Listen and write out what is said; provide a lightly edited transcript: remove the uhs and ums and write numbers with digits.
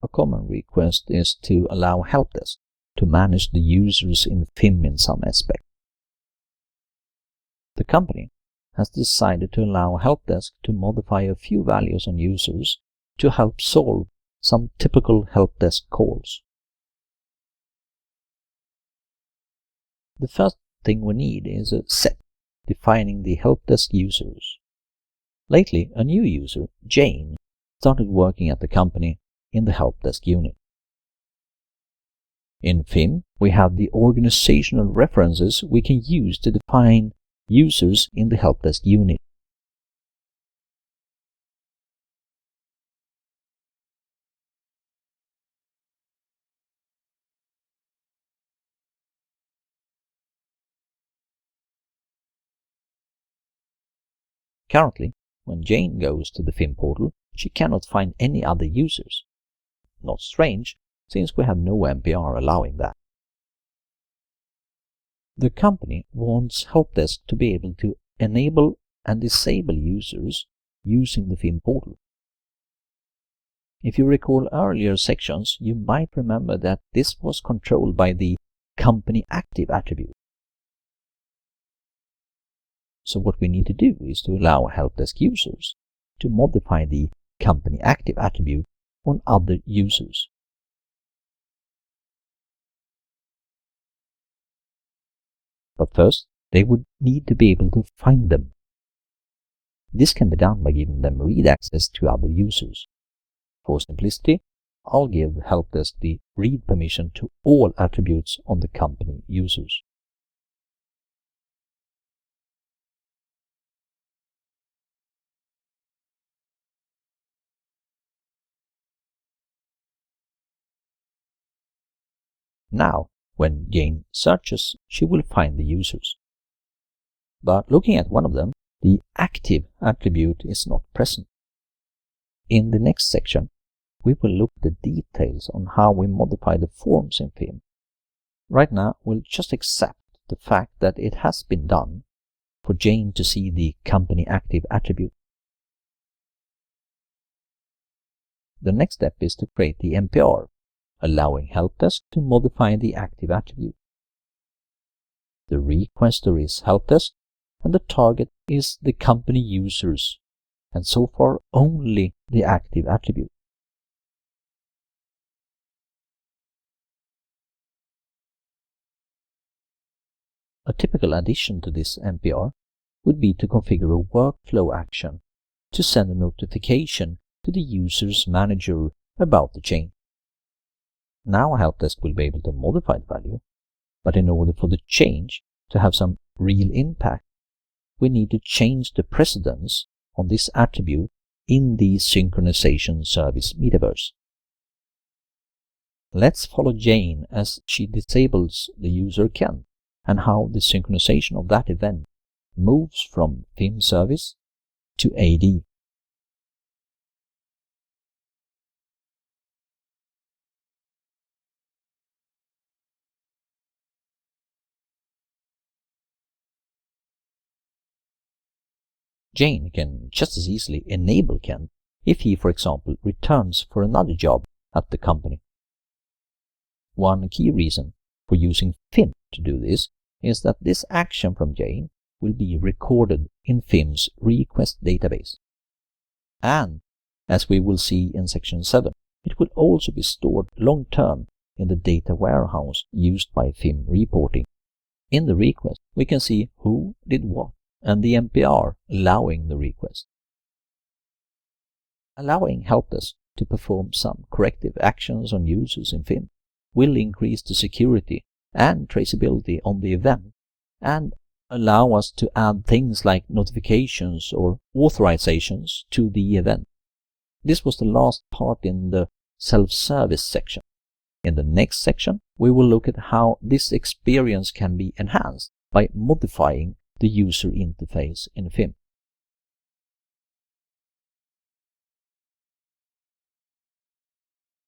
A common request is to allow Helpdesk to manage the users in FIM in some aspect. The company has decided to allow Helpdesk to modify a few values on users to help solve some typical Helpdesk calls. The first thing we need is a set defining the Helpdesk users. Lately, a new user, Jane, started working at the company in the Helpdesk unit. In FIM, we have the organizational references we can use to define users in the Helpdesk unit. Currently, when Jane goes to the FIM portal, she cannot find any other users. Not strange, since we have no MPR allowing that. The company wants Helpdesk to be able to enable and disable users using the FIM portal. If you recall earlier sections, you might remember that this was controlled by the company active attribute. So what we need to do is to allow Helpdesk users to modify the company active attribute on other users. But first, they would need to be able to find them. This can be done by giving them read access to other users. For simplicity, I'll give Helpdesk the read permission to all attributes on the company users. Now, when Jane searches, she will find the users. But looking at one of them, the active attribute is not present. In the next section, we will look at the details on how we modify the forms in FIM. Right now, we'll just accept the fact that it has been done for Jane to see the company active attribute. The next step is to create the MPR, allowing Helpdesk to modify the active attribute. The requester is Helpdesk, and the target is the company users, and so far only the active attribute. A typical addition to this MPR would be to configure a workflow action to send a notification to the user's manager about the change. Now Helpdesk will be able to modify the value, but in order for the change to have some real impact, we need to change the precedence on this attribute in the synchronization service metaverse. Let's follow Jane as she disables the user Ken and how the synchronization of that event moves from FIM service to AD. Jane can just as easily enable Ken if he, for example, returns for another job at the company. One key reason for using FIM to do this is that this action from Jane will be recorded in FIM's request database. And, as we will see in section 7, it will also be stored long-term in the data warehouse used by FIM reporting. In the request, we can see who did what and the MPR allowing the request. Allowing Helpdesk to perform some corrective actions on users in FIM will increase the security and traceability on the event and allow us to add things like notifications or authorizations to the event. This was the last part in the self-service section. In the next section, we will look at how this experience can be enhanced by modifying the user interface in FIM.